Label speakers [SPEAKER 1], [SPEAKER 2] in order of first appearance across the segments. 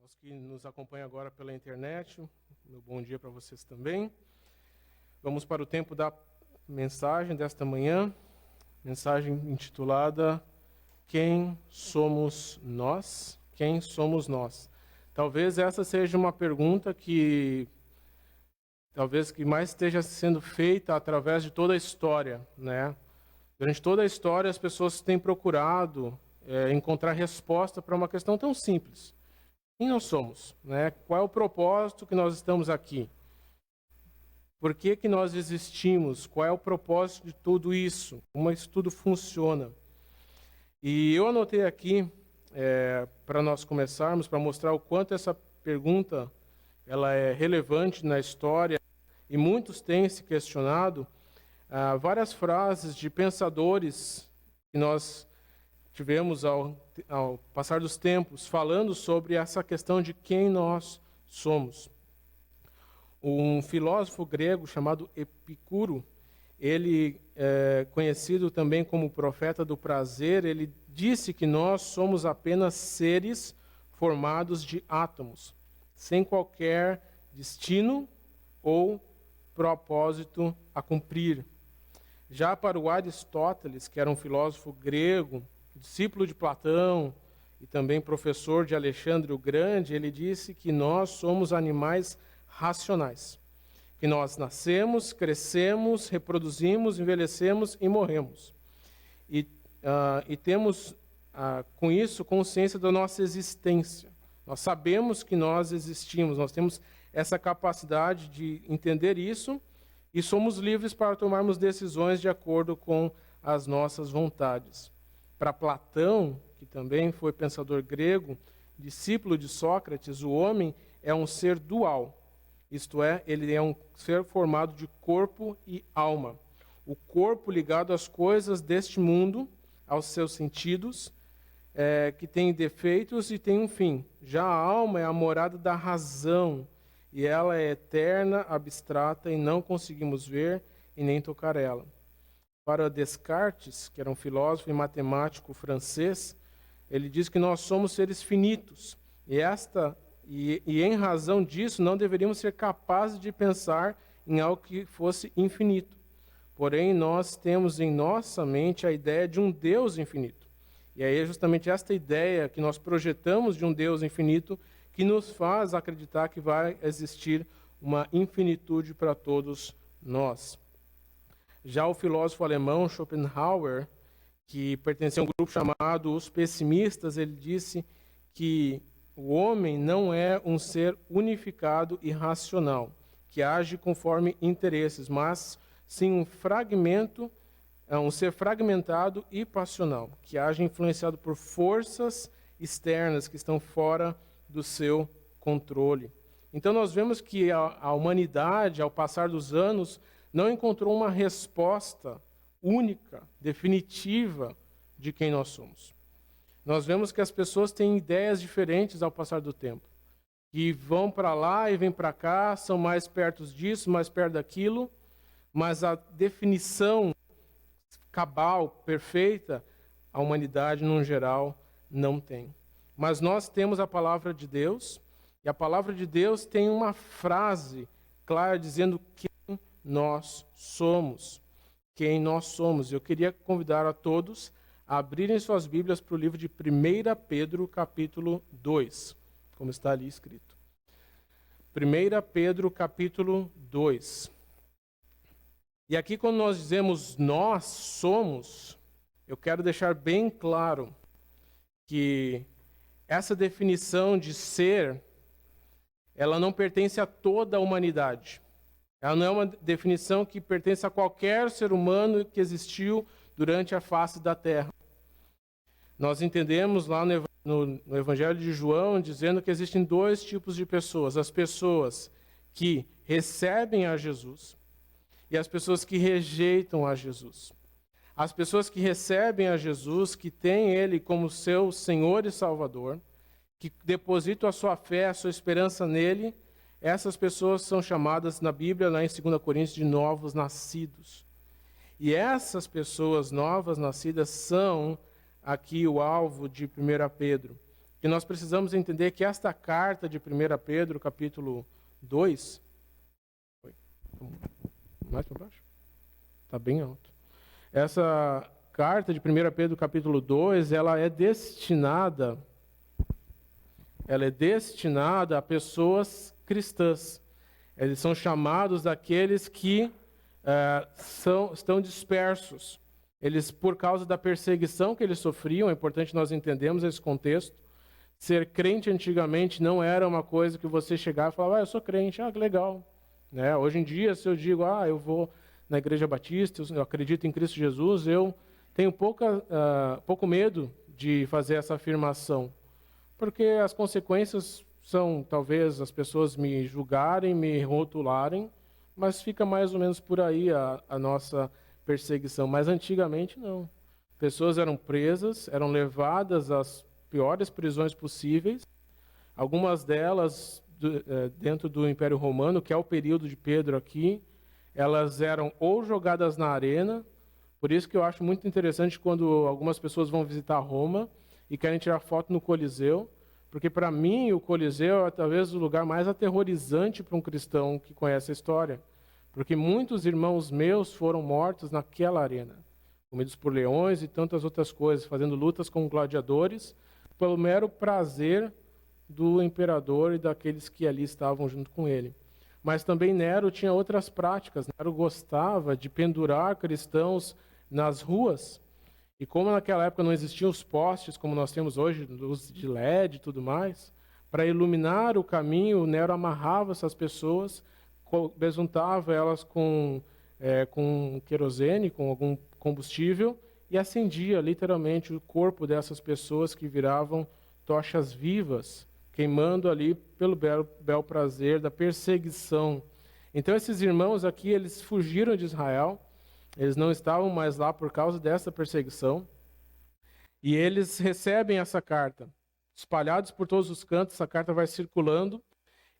[SPEAKER 1] Aos que nos acompanham agora pela internet, meu bom dia para vocês também. Vamos para o tempo da mensagem desta manhã, mensagem intitulada Quem somos nós? Quem somos nós? Talvez essa seja uma pergunta que mais esteja sendo feita através de toda a história, né? Durante toda a história, as pessoas têm procurado encontrar resposta para uma questão tão simples. Quem nós somos? Né? Qual é o propósito que nós estamos aqui? Por que nós existimos? Qual é o propósito de tudo isso? Como isso tudo funciona? E eu anotei aqui, para nós começarmos, para mostrar o quanto essa pergunta ela é relevante na história, e muitos têm se questionado, várias frases de pensadores que nós tivemos ao passar dos tempos, falando sobre essa questão de quem nós somos. Um filósofo grego chamado Epicuro, ele é conhecido também como profeta do prazer, ele disse que nós somos apenas seres formados de átomos, sem qualquer destino ou propósito a cumprir. Já para o Aristóteles, que era um filósofo grego, discípulo de Platão e também professor de Alexandre o Grande, ele disse que nós somos animais racionais, que nós nascemos, crescemos, reproduzimos, envelhecemos e morremos. E temos, com isso, consciência da nossa existência. Nós sabemos que nós existimos, nós temos essa capacidade de entender isso e somos livres para tomarmos decisões de acordo com as nossas vontades. Para Platão, que também foi pensador grego, discípulo de Sócrates, o homem é um ser dual, isto é, ele é um ser formado de corpo e alma. O corpo ligado às coisas deste mundo, aos seus sentidos, que tem defeitos e tem um fim. Já a alma é a morada da razão, e ela é eterna, abstrata, e não conseguimos ver e nem tocar ela. Para Descartes, que era um filósofo e matemático francês, ele diz que nós somos seres finitos. E em razão disso, não deveríamos ser capazes de pensar em algo que fosse infinito. Porém, nós temos em nossa mente a ideia de um Deus infinito. E aí é justamente esta ideia que nós projetamos de um Deus infinito que nos faz acreditar que vai existir uma infinitude para todos nós. Já o filósofo alemão Schopenhauer, que pertencia a um grupo chamado Os Pessimistas, ele disse que o homem não é um ser unificado e racional, que age conforme interesses, mas sim um ser fragmentado e passional, que age influenciado por forças externas que estão fora do seu controle. Então nós vemos que a humanidade, ao passar dos anos, não encontrou uma resposta única, definitiva, de quem nós somos. Nós vemos que as pessoas têm ideias diferentes ao passar do tempo, que vão para lá e vêm para cá, são mais perto disso, mais perto daquilo, mas a definição cabal, perfeita, a humanidade, no geral, não tem. Mas nós temos a palavra de Deus, e a palavra de Deus tem uma frase clara dizendo que nós somos, quem nós somos. Eu queria convidar a todos a abrirem suas Bíblias para o livro de 1 Pedro, capítulo 2, como está ali escrito. 1 Pedro, capítulo 2. E aqui, quando nós dizemos nós somos, eu quero deixar bem claro que essa definição de ser, ela não pertence a toda a humanidade. Ela não é uma definição que pertence a qualquer ser humano que existiu durante a face da Terra. Nós entendemos lá no Evangelho de João, dizendo que existem dois tipos de pessoas. As pessoas que recebem a Jesus e as pessoas que rejeitam a Jesus. As pessoas que recebem a Jesus, que têm Ele como seu Senhor e Salvador, que depositam a sua fé, a sua esperança nele, essas pessoas são chamadas na Bíblia, lá em 2 Coríntios, de novos nascidos. E essas pessoas novas nascidas são aqui o alvo de 1 Pedro. Porque nós precisamos entender que esta carta de 1 Pedro, capítulo 2... Mais para baixo? Está bem alto. Essa carta de 1 Pedro, capítulo 2, ela é destinada a pessoas cristãs. Eles são chamados daqueles que estão dispersos. Eles, por causa da perseguição que eles sofriam, é importante nós entendermos esse contexto. Ser crente antigamente não era uma coisa que você chegava e falava, eu sou crente, que legal. Né? Hoje em dia, se eu digo, eu vou na Igreja Batista, eu acredito em Cristo Jesus, eu tenho pouco medo de fazer essa afirmação. Porque as consequências são, talvez, as pessoas me julgarem, me rotularem, mas fica mais ou menos por aí a nossa perseguição. Mas antigamente, não. Pessoas eram presas, eram levadas às piores prisões possíveis, algumas delas dentro do Império Romano, que é o período de Pedro aqui, elas eram ou jogadas na arena, por isso que eu acho muito interessante quando algumas pessoas vão visitar Roma e querem tirar foto no Coliseu, porque para mim o Coliseu é talvez o lugar mais aterrorizante para um cristão que conhece a história, porque muitos irmãos meus foram mortos naquela arena, comidos por leões e tantas outras coisas, fazendo lutas com gladiadores, pelo mero prazer do imperador e daqueles que ali estavam junto com ele. Mas também Nero tinha outras práticas. Nero gostava de pendurar cristãos nas ruas. E como naquela época não existiam os postes como nós temos hoje, luz de LED e tudo mais, para iluminar o caminho, Nero amarrava essas pessoas, besuntava elas com querosene, com algum combustível, e acendia literalmente o corpo dessas pessoas que viravam tochas vivas, queimando ali pelo bel prazer da perseguição. Então esses irmãos aqui, eles fugiram de Israel, eles não estavam mais lá por causa dessa perseguição, e eles recebem essa carta. Espalhados por todos os cantos, essa carta vai circulando,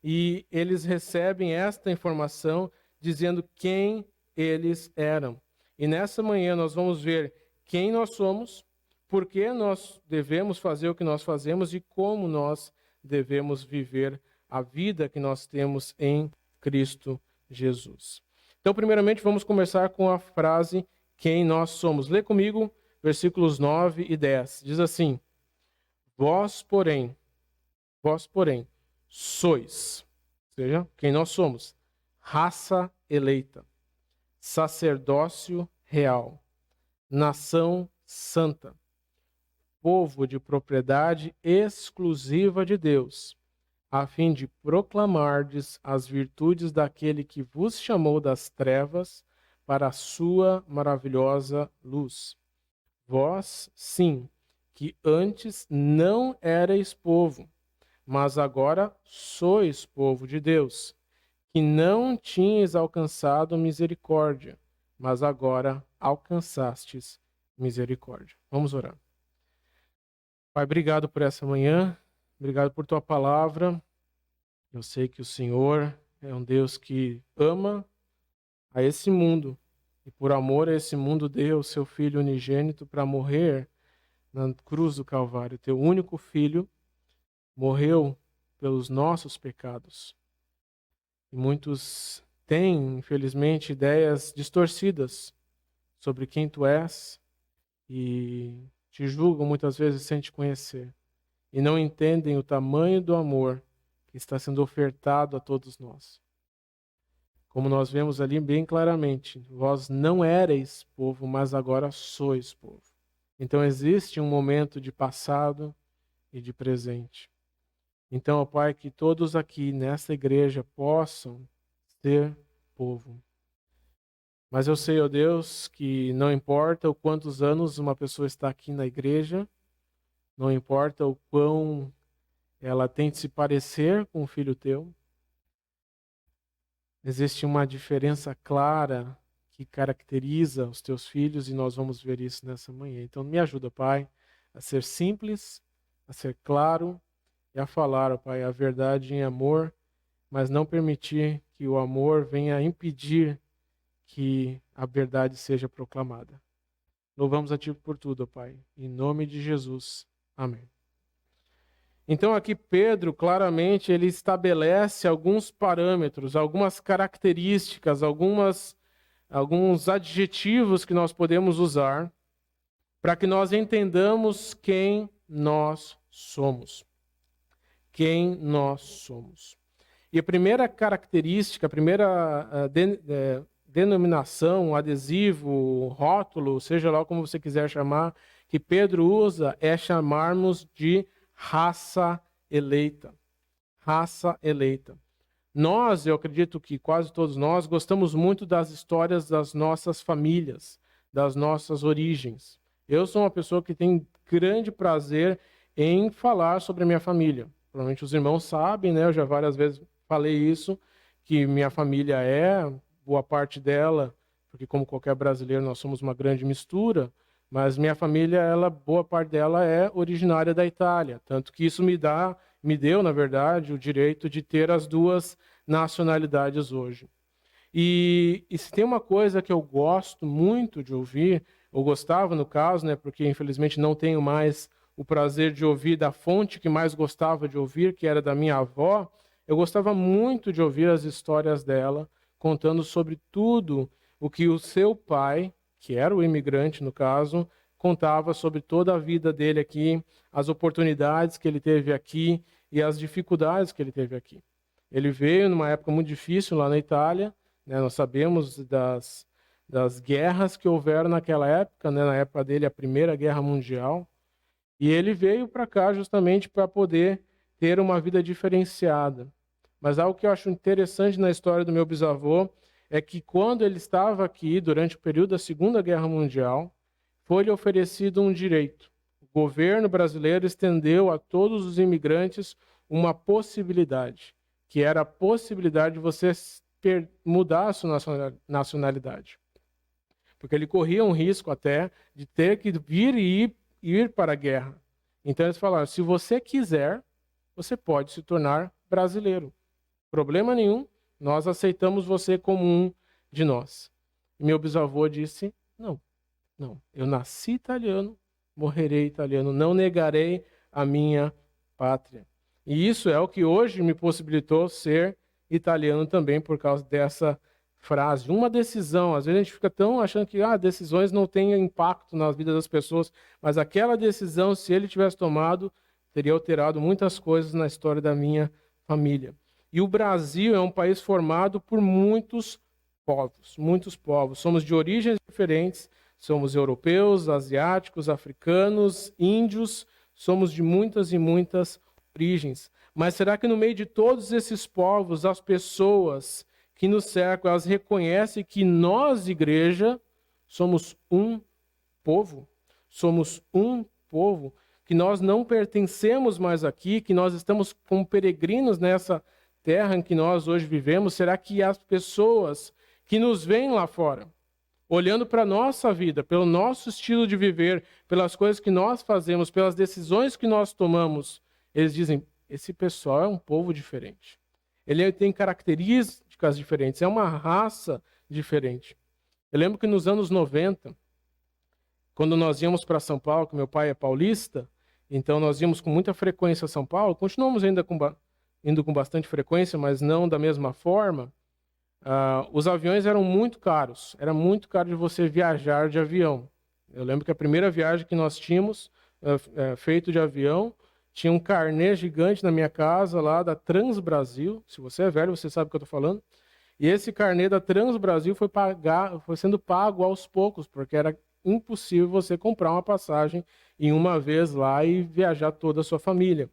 [SPEAKER 1] e eles recebem esta informação dizendo quem eles eram. E nessa manhã nós vamos ver quem nós somos, por que nós devemos fazer o que nós fazemos e como nós devemos viver a vida que nós temos em Cristo Jesus. Então, primeiramente, vamos começar com a frase quem nós somos. Lê comigo versículos 9 e 10. Diz assim: vós, porém, sois, ou seja, quem nós somos, raça eleita, sacerdócio real, nação santa, povo de propriedade exclusiva de Deus, a fim de proclamardes as virtudes daquele que vos chamou das trevas para a sua maravilhosa luz. Vós, sim, que antes não erais povo, mas agora sois povo de Deus, que não tinhas alcançado misericórdia, mas agora alcançastes misericórdia. Vamos orar. Pai, obrigado por essa manhã, obrigado por tua palavra. Eu sei que o Senhor é um Deus que ama a esse mundo e por amor a esse mundo deu o seu Filho unigênito para morrer na cruz do Calvário. Teu único Filho morreu pelos nossos pecados. E muitos têm, infelizmente, ideias distorcidas sobre quem tu és e te julgam muitas vezes sem te conhecer. E não entendem o tamanho do amor que está sendo ofertado a todos nós. Como nós vemos ali bem claramente, vós não éreis povo, mas agora sois povo. Então existe um momento de passado e de presente. Então, ó Pai, que todos aqui nesta igreja possam ser povo. Mas eu sei, ó Deus, que não importa o quantos anos uma pessoa está aqui na igreja, não importa o quão ela tente se parecer com o filho teu, existe uma diferença clara que caracteriza os teus filhos e nós vamos ver isso nessa manhã. Então me ajuda, Pai, a ser simples, a ser claro e a falar, ó Pai, a verdade em amor, mas não permitir que o amor venha impedir que a verdade seja proclamada. Louvamos a Ti por tudo, ó Pai. Em nome de Jesus. Amém. Então aqui Pedro, claramente, ele estabelece alguns parâmetros, algumas características, alguns adjetivos que nós podemos usar para que nós entendamos quem nós somos. Quem nós somos. E a primeira característica, a primeira denominação, adesivo, rótulo, seja lá como você quiser chamar, que Pedro usa é chamarmos de raça eleita. Raça eleita. Nós, eu acredito que quase todos nós, gostamos muito das histórias das nossas famílias, das nossas origens. Eu sou uma pessoa que tem grande prazer em falar sobre a minha família. Provavelmente os irmãos sabem, né? Eu já várias vezes falei isso, que minha família boa parte dela, porque como qualquer brasileiro nós somos uma grande mistura, mas minha família, boa parte dela é originária da Itália, tanto que isso me deu, na verdade, o direito de ter as duas nacionalidades hoje. E se tem uma coisa que eu gosto muito de ouvir, ou gostava no caso, né, porque infelizmente não tenho mais o prazer de ouvir da fonte que mais gostava de ouvir, que era da minha avó, eu gostava muito de ouvir as histórias dela, contando sobre tudo o que o seu pai, que era o imigrante no caso, contava sobre toda a vida dele aqui, as oportunidades que ele teve aqui e as dificuldades que ele teve aqui. Ele veio numa época muito difícil lá na Itália, né? Nós sabemos das guerras que houveram naquela época, né? Na época dele, a Primeira Guerra Mundial. E ele veio para cá justamente para poder ter uma vida diferenciada. Mas algo que eu acho interessante na história do meu bisavô é que quando ele estava aqui, durante o período da Segunda Guerra Mundial, foi-lhe oferecido um direito. O governo brasileiro estendeu a todos os imigrantes uma possibilidade, que era a possibilidade de você mudar a sua nacionalidade. Porque ele corria um risco até de ter que vir e ir para a guerra. Então eles falaram, se você quiser, você pode se tornar brasileiro. Problema nenhum, nós aceitamos você como um de nós. E meu bisavô disse, não, eu nasci italiano, morrerei italiano, não negarei a minha pátria. E isso é o que hoje me possibilitou ser italiano também por causa dessa frase. Uma decisão, às vezes a gente fica tão achando que decisões não têm impacto na vida das pessoas, mas aquela decisão, se ele tivesse tomado, teria alterado muitas coisas na história da minha família. E o Brasil é um país formado por muitos povos. Somos de origens diferentes, somos europeus, asiáticos, africanos, índios, somos de muitas e muitas origens. Mas será que no meio de todos esses povos, as pessoas que nos cercam, elas reconhecem que nós, igreja, somos um povo? Somos um povo, que nós não pertencemos mais aqui, que nós estamos como peregrinos nessa terra em que nós hoje vivemos. Será que as pessoas que nos veem lá fora, olhando para a nossa vida, pelo nosso estilo de viver, pelas coisas que nós fazemos, pelas decisões que nós tomamos, eles dizem, esse pessoal é um povo diferente. Ele tem características diferentes, é uma raça diferente. Eu lembro que nos anos 90, quando nós íamos para São Paulo, que meu pai é paulista, então nós íamos com muita frequência a São Paulo, continuamos ainda indo com bastante frequência, mas não da mesma forma. Os aviões eram muito caros, era muito caro de você viajar de avião. Eu lembro que a primeira viagem que nós tínhamos feito de avião, tinha um carnê gigante na minha casa lá da Transbrasil. Se você é velho, você sabe o que eu estou falando. E esse carnê da Transbrasil foi sendo pago aos poucos, porque era impossível você comprar uma passagem em uma vez lá e viajar toda a sua família.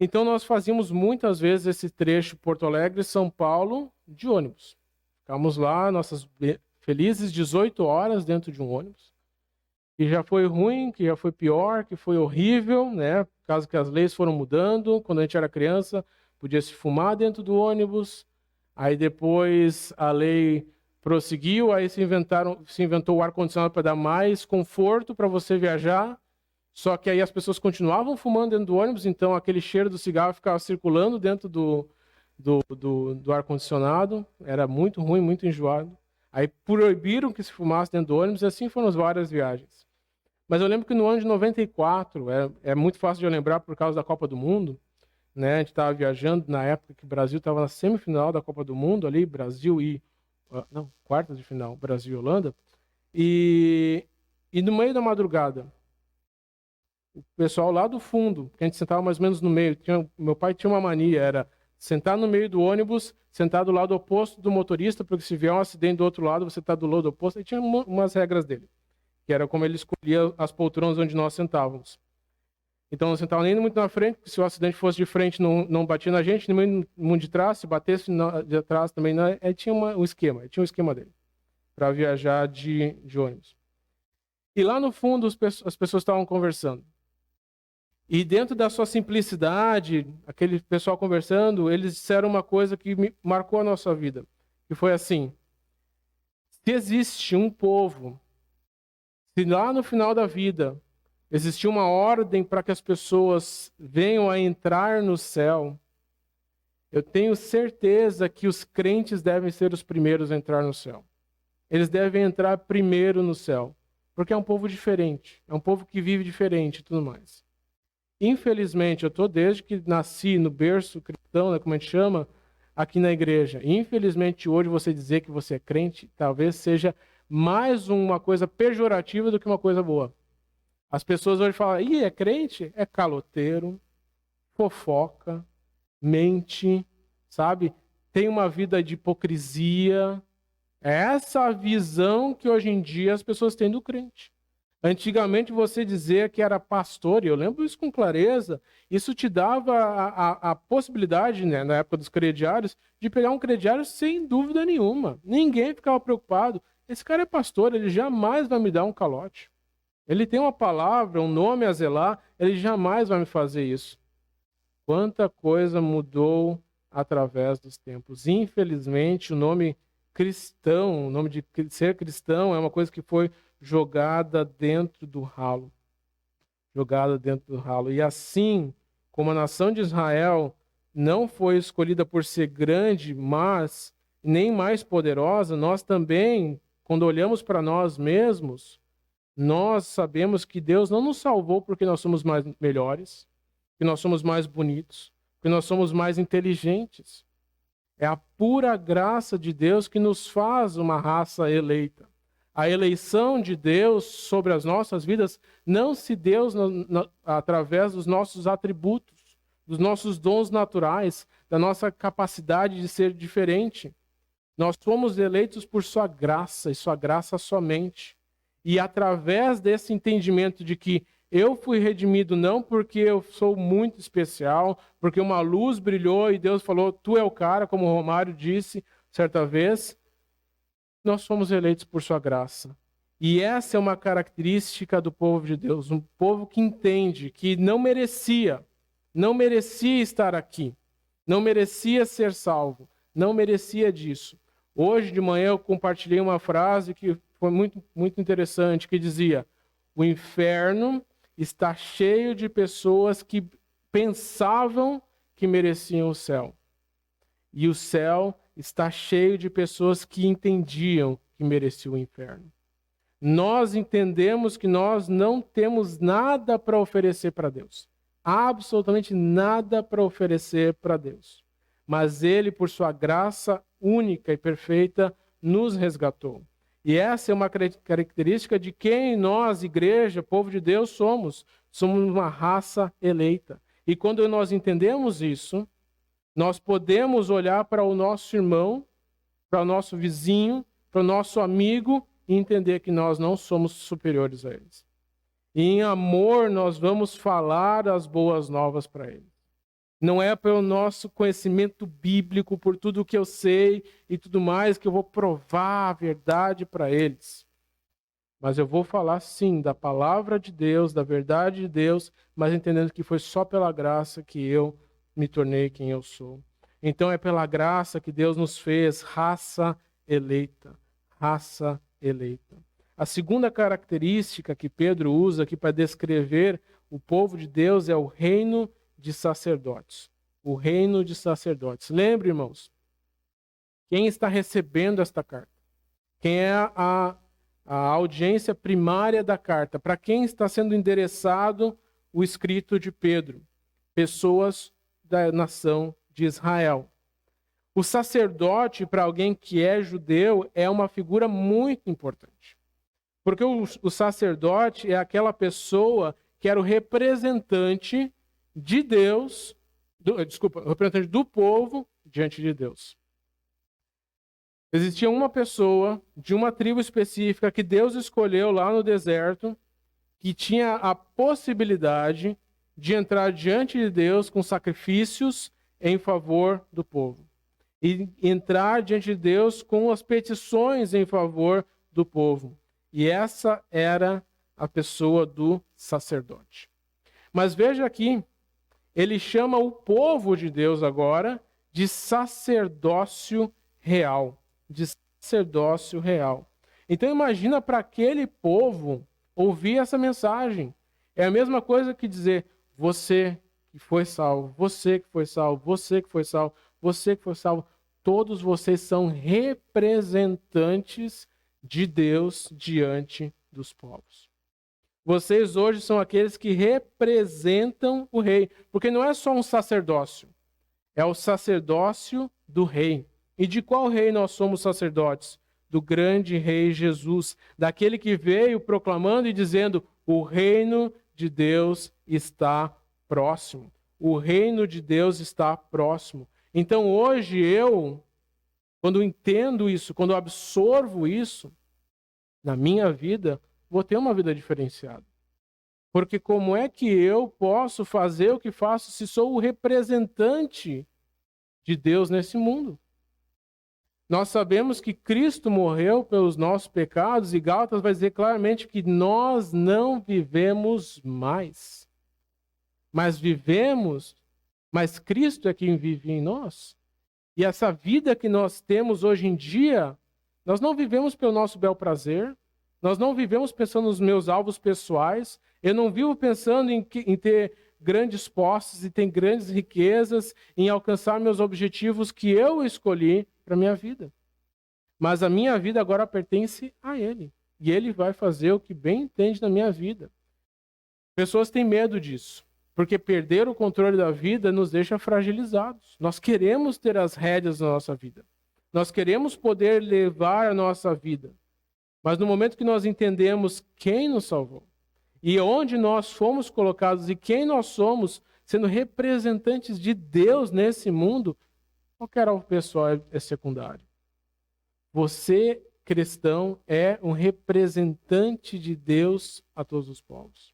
[SPEAKER 1] Então nós fazíamos muitas vezes esse trecho Porto Alegre-São Paulo de ônibus. Ficamos lá, nossas felizes 18 horas dentro de um ônibus. Que já foi ruim, que já foi pior, que foi horrível, né? Por causa que as leis foram mudando. Quando a gente era criança, podia se fumar dentro do ônibus. Aí depois a lei prosseguiu, aí se inventou o ar-condicionado para dar mais conforto para você viajar. Só que aí as pessoas continuavam fumando dentro do ônibus, então aquele cheiro do cigarro ficava circulando dentro do ar-condicionado. Era muito ruim, muito enjoado. Aí proibiram que se fumasse dentro do ônibus, e assim foram as várias viagens. Mas eu lembro que no ano de 94, é muito fácil de eu lembrar por causa da Copa do Mundo, né? A gente estava viajando na época que o Brasil estava na semifinal da Copa do Mundo, ali, Brasil e... Não, quartas de final, Brasil e Holanda. E no meio da madrugada, o pessoal lá do fundo, que a gente sentava mais ou menos no meio, meu pai tinha uma mania, era sentar no meio do ônibus, sentar do lado oposto do motorista, porque se vier um acidente do outro lado, você está do lado oposto. E tinha umas regras dele, que era como ele escolhia as poltronas onde nós sentávamos. Então não sentava nem muito na frente, porque se o acidente fosse de frente não batia na gente, nem muito de trás, se batesse de trás também não. Tinha um esquema, tinha um esquema dele, para viajar de ônibus. E lá no fundo as pessoas estavam conversando. E dentro da sua simplicidade, aquele pessoal conversando, eles disseram uma coisa que marcou a nossa vida. Que foi assim: se existe um povo, se lá no final da vida existir uma ordem para que as pessoas venham a entrar no céu, eu tenho certeza que os crentes devem ser os primeiros a entrar no céu. Eles devem entrar primeiro no céu, porque é um povo diferente, é um povo que vive diferente e tudo mais. Infelizmente, eu estou desde que nasci no berço cristão, né, como a gente chama, aqui na igreja. Infelizmente, hoje você dizer que você é crente talvez seja mais uma coisa pejorativa do que uma coisa boa. As pessoas hoje falam, é crente? É caloteiro, fofoca, mente, sabe? Tem uma vida de hipocrisia. É essa a visão que hoje em dia as pessoas têm do crente. Antigamente você dizer que era pastor, e eu lembro isso com clareza, isso te dava a possibilidade, né, na época dos crediários, de pegar um crediário sem dúvida nenhuma. Ninguém ficava preocupado. Esse cara é pastor, ele jamais vai me dar um calote. Ele tem uma palavra, um nome a zelar, ele jamais vai me fazer isso. Quanta coisa mudou através dos tempos. Infelizmente, o nome cristão, o nome de ser cristão é uma coisa que foi jogada dentro do ralo. Jogada dentro do ralo. E assim, como a nação de Israel não foi escolhida por ser grande, mas nem mais poderosa, nós também, quando olhamos para nós mesmos, nós sabemos que Deus não nos salvou porque nós somos mais melhores, que nós somos mais bonitos, que nós somos mais inteligentes. É a pura graça de Deus que nos faz uma raça eleita. A eleição de Deus sobre as nossas vidas não se deu através dos nossos atributos, dos nossos dons naturais, da nossa capacidade de ser diferente. Nós fomos eleitos por sua graça e sua graça somente. E através desse entendimento de que eu fui redimido não porque eu sou muito especial, porque uma luz brilhou e Deus falou, tu é o cara, como o Romário disse certa vez, nós fomos eleitos por sua graça. E essa é uma característica do povo de Deus, um povo que entende que não merecia estar aqui, não merecia ser salvo, não merecia disso. Hoje de manhã eu compartilhei uma frase que foi muito, muito interessante, que dizia, o inferno está cheio de pessoas que pensavam que mereciam o céu. E o céu está cheio de pessoas que entendiam que mereciam o inferno. Nós entendemos que nós não temos nada para oferecer para Deus. Absolutamente nada para oferecer para Deus. Mas Ele, por sua graça única e perfeita, nos resgatou. E essa é uma característica de quem nós, igreja, povo de Deus, somos. Somos uma raça eleita. E quando nós entendemos isso, nós podemos olhar para o nosso irmão, para o nosso vizinho, para o nosso amigo e entender que nós não somos superiores a eles. E em amor nós vamos falar as boas novas para eles. Não é pelo nosso conhecimento bíblico, por tudo que eu sei e tudo mais, que eu vou provar a verdade para eles. Mas eu vou falar sim da palavra de Deus, da verdade de Deus, mas entendendo que foi só pela graça que eu me tornei quem eu sou. Então é pela graça que Deus nos fez raça eleita. Raça eleita. A segunda característica que Pedro usa aqui para descrever o povo de Deus é o reino de sacerdotes. O reino de sacerdotes. Lembre, irmãos, quem está recebendo esta carta? Quem é a audiência primária da carta. Para quem está sendo endereçado o escrito de Pedro? Pessoas da nação de Israel. O sacerdote, para alguém que é judeu, é uma figura muito importante. Porque o sacerdote é aquela pessoa que era o representante de Deus, o representante do povo diante de Deus. Existia uma pessoa de uma tribo específica que Deus escolheu lá no deserto, que tinha a possibilidade de entrar diante de Deus com sacrifícios em favor do povo. E entrar diante de Deus com as petições em favor do povo. E essa era a pessoa do sacerdote. Mas veja aqui, ele chama o povo de Deus agora de sacerdócio real. De sacerdócio real. Então imagina para aquele povo ouvir essa mensagem. É a mesma coisa que dizer, você que foi salvo, você que foi salvo, você que foi salvo, você que foi salvo, todos vocês são representantes de Deus diante dos povos. Vocês hoje são aqueles que representam o rei, porque não é só um sacerdócio, é o sacerdócio do rei. E de qual rei nós somos sacerdotes? Do grande rei Jesus, daquele que veio proclamando e dizendo, o reino de Deus está próximo. O reino de Deus está próximo. Então hoje eu, quando entendo isso, quando absorvo isso na minha vida, vou ter uma vida diferenciada. Porque como é que eu posso fazer o que faço se sou o representante de Deus nesse mundo? Nós sabemos que Cristo morreu pelos nossos pecados e Gálatas vai dizer claramente que nós não vivemos mais. Mas Cristo é quem vive em nós. E essa vida que nós temos hoje em dia, nós não vivemos pelo nosso bel prazer, nós não vivemos pensando nos meus alvos pessoais, eu não vivo pensando em ter grandes posses e ter grandes riquezas, em alcançar meus objetivos que eu escolhi para a minha vida. Mas a minha vida agora pertence a Ele. E Ele vai fazer o que bem entende na minha vida. Pessoas têm medo disso, porque perder o controle da vida nos deixa fragilizados. Nós queremos ter as rédeas na nossa vida. Nós queremos poder levar a nossa vida. Mas no momento que nós entendemos quem nos salvou, e onde nós fomos colocados e quem nós somos, sendo representantes de Deus nesse mundo, qualquer alvo pessoal é secundário. Você, cristão, é um representante de Deus a todos os povos.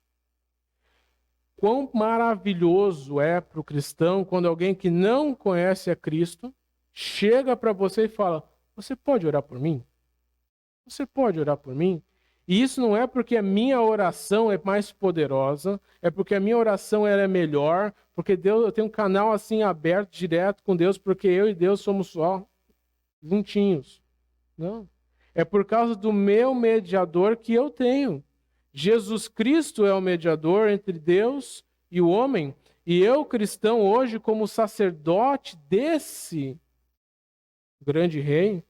[SPEAKER 1] Quão maravilhoso é para o cristão quando alguém que não conhece a Cristo chega para você e fala, você pode orar por mim? Você pode orar por mim? E isso não é porque a minha oração é mais poderosa, é porque a minha oração ela é melhor, porque Deus, eu tenho um canal assim aberto, direto com Deus, porque eu e Deus somos só juntinhos. Não. É por causa do meu mediador que eu tenho. Jesus Cristo é o mediador entre Deus e o homem, e eu, cristão, hoje, como sacerdote desse grande rei,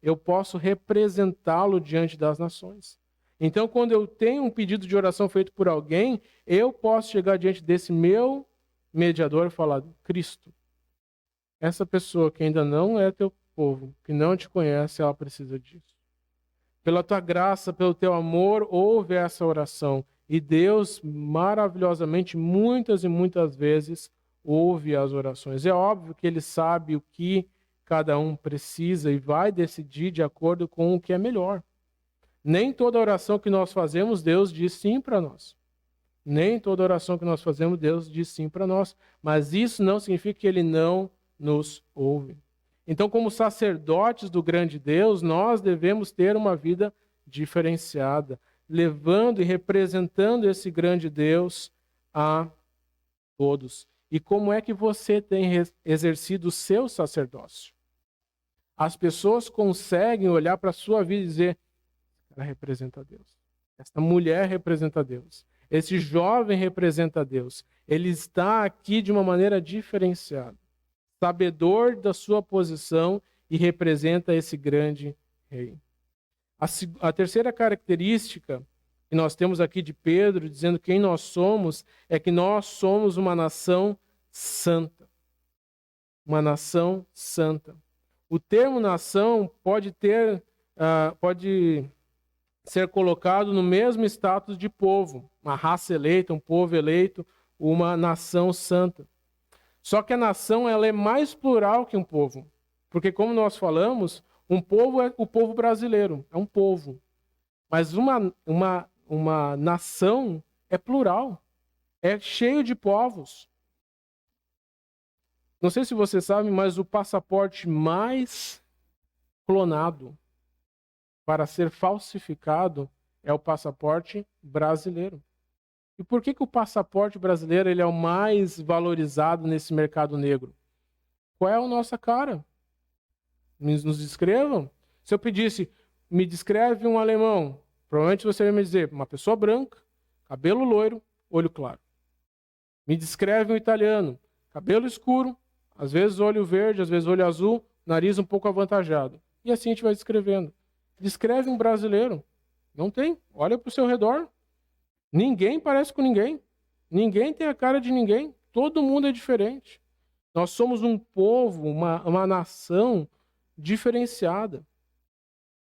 [SPEAKER 1] eu posso representá-lo diante das nações. Então, quando eu tenho um pedido de oração feito por alguém, eu posso chegar diante desse meu mediador e falar, Cristo, essa pessoa que ainda não é teu povo, que não te conhece, ela precisa disso. Pela tua graça, pelo teu amor, ouve essa oração. E Deus, maravilhosamente, muitas e muitas vezes, ouve as orações. É óbvio que Ele sabe o que cada um precisa e vai decidir de acordo com o que é melhor. Nem toda oração que nós fazemos, Deus diz sim para nós. Nem toda oração que nós fazemos, Deus diz sim para nós. Mas isso não significa que Ele não nos ouve. Então, como sacerdotes do grande Deus, nós devemos ter uma vida diferenciada, levando e representando esse grande Deus a todos. E como é que você tem exercido o seu sacerdócio? As pessoas conseguem olhar para a sua vida e dizer, ela representa Deus. Esta mulher representa Deus. Esse jovem representa Deus. Ele está aqui de uma maneira diferenciada. Sabedor da sua posição e representa esse grande rei. A terceira característica que nós temos aqui de Pedro, dizendo quem nós somos, é que nós somos uma nação santa. Uma nação santa. O termo nação pode ser colocado no mesmo status de povo, uma raça eleita, um povo eleito, uma nação santa. Só que a nação ela é mais plural que um povo, porque como nós falamos, um povo é o povo brasileiro, é um povo. Mas uma nação é plural, é cheio de povos. Não sei se você sabe, mas o passaporte mais clonado para ser falsificado é o passaporte brasileiro. E por que o passaporte brasileiro ele é o mais valorizado nesse mercado negro? Qual é a nossa cara? Nos descrevam. Se eu pedisse, me descreve um alemão, provavelmente você vai me dizer, uma pessoa branca, cabelo loiro, olho claro. Me descreve um italiano, cabelo escuro, às vezes olho verde, às vezes olho azul, nariz um pouco avantajado. E assim a gente vai descrevendo. Descreve um brasileiro. Não tem. Olha para o seu redor. Ninguém parece com ninguém. Ninguém tem a cara de ninguém. Todo mundo é diferente. Nós somos um povo, uma nação diferenciada.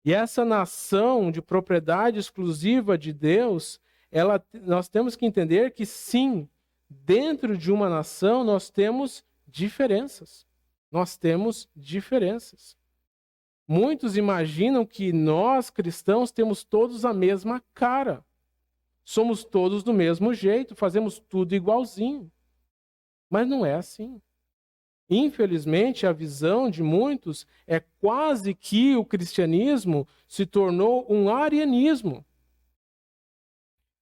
[SPEAKER 1] E essa nação de propriedade exclusiva de Deus, nós temos que entender que sim, dentro de uma nação nós temos diferenças. Nós temos diferenças. Muitos imaginam que nós, cristãos, temos todos a mesma cara. Somos todos do mesmo jeito, fazemos tudo igualzinho. Mas não é assim. Infelizmente, a visão de muitos é quase que o cristianismo se tornou um arianismo.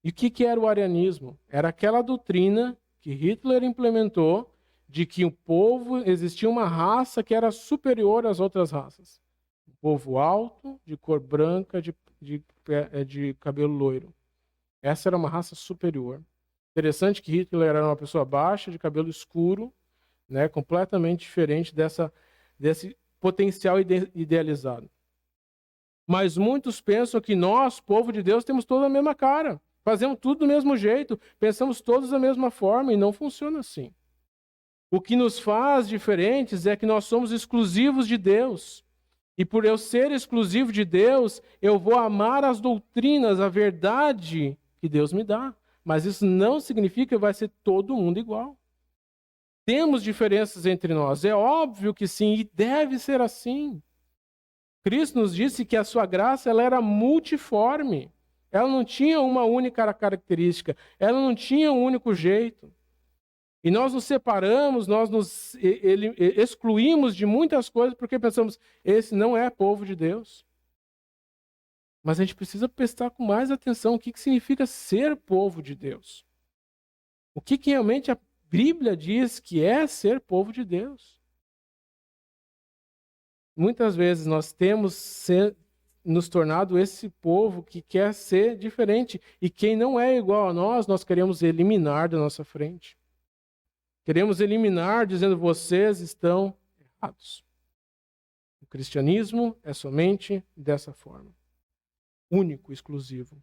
[SPEAKER 1] E o que era o arianismo? Era aquela doutrina que Hitler implementou de que o povo existia uma raça que era superior às outras raças. Um povo alto, de cor branca, de cabelo loiro. Essa era uma raça superior. Interessante que Hitler era uma pessoa baixa, de cabelo escuro, né, completamente diferente desse potencial idealizado. Mas muitos pensam que nós, povo de Deus, temos toda a mesma cara. Fazemos tudo do mesmo jeito, pensamos todos da mesma forma e não funciona assim. O que nos faz diferentes é que nós somos exclusivos de Deus. E por eu ser exclusivo de Deus, eu vou amar as doutrinas, a verdade que Deus me dá. Mas isso não significa que vai ser todo mundo igual. Temos diferenças entre nós, é óbvio que sim, e deve ser assim. Cristo nos disse que a sua graça ela era multiforme. Ela não tinha uma única característica, ela não tinha um único jeito. E nós nos separamos, nós nos excluímos de muitas coisas porque pensamos, esse não é povo de Deus. Mas a gente precisa prestar com mais atenção o que significa ser povo de Deus. O que realmente a Bíblia diz que é ser povo de Deus. Muitas vezes nós temos nos tornado esse povo que quer ser diferente. E quem não é igual a nós queremos eliminar da nossa frente. Queremos eliminar dizendo, vocês estão errados. O cristianismo é somente dessa forma. Único, exclusivo.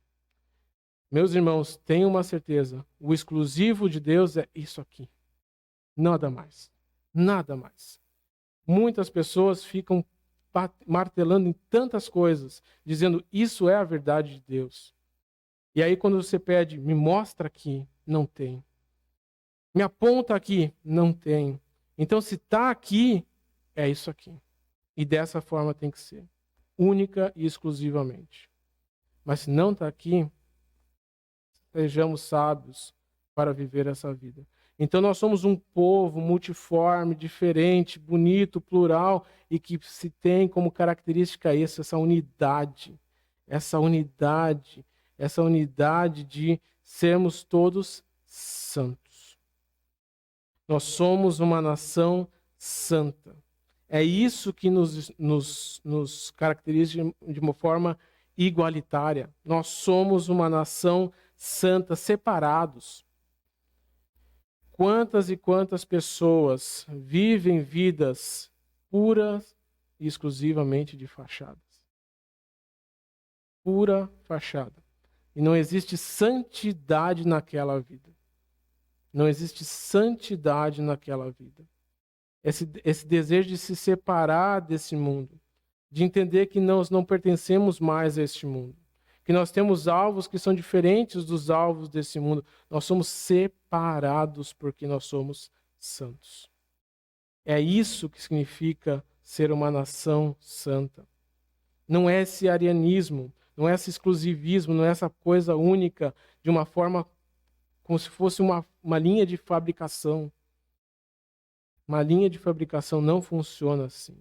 [SPEAKER 1] Meus irmãos, tenham uma certeza. O exclusivo de Deus é isso aqui. Nada mais. Nada mais. Muitas pessoas ficam martelando em tantas coisas, dizendo, isso é a verdade de Deus. E aí quando você pede, me mostra aqui, não tem. Me aponta aqui, não tem. Então se está aqui, é isso aqui. E dessa forma tem que ser. Única e exclusivamente. Mas se não está aqui, sejamos sábios para viver essa vida. Então nós somos um povo multiforme, diferente, bonito, plural, e que se tem como característica essa unidade. Essa unidade de sermos todos santos. Nós somos uma nação santa. É isso que nos caracteriza de uma forma igualitária. Nós somos uma nação santa, separados. Quantas e quantas pessoas vivem vidas puras e exclusivamente de fachadas? pura fachada. E não existe santidade naquela vida. Não existe santidade naquela vida. Esse desejo de se separar desse mundo, de entender que nós não pertencemos mais a este mundo, que nós temos alvos que são diferentes dos alvos desse mundo. Nós somos separados porque nós somos santos. É isso que significa ser uma nação santa. Não é esse arianismo, não é esse exclusivismo, não é essa coisa única de uma forma como se fosse uma linha de fabricação. Uma linha de fabricação não funciona assim.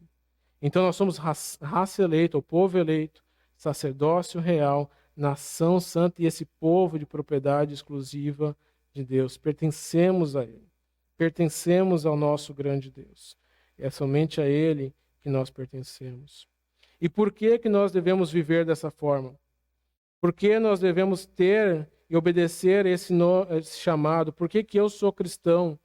[SPEAKER 1] Então nós somos raça eleita, o povo eleito, sacerdócio real, nação santa e esse povo de propriedade exclusiva de Deus. Pertencemos a Ele. Pertencemos ao nosso grande Deus. É somente a Ele que nós pertencemos. E por que nós devemos viver dessa forma? Por que nós devemos ter e obedecer esse chamado? Por que eu sou cristão?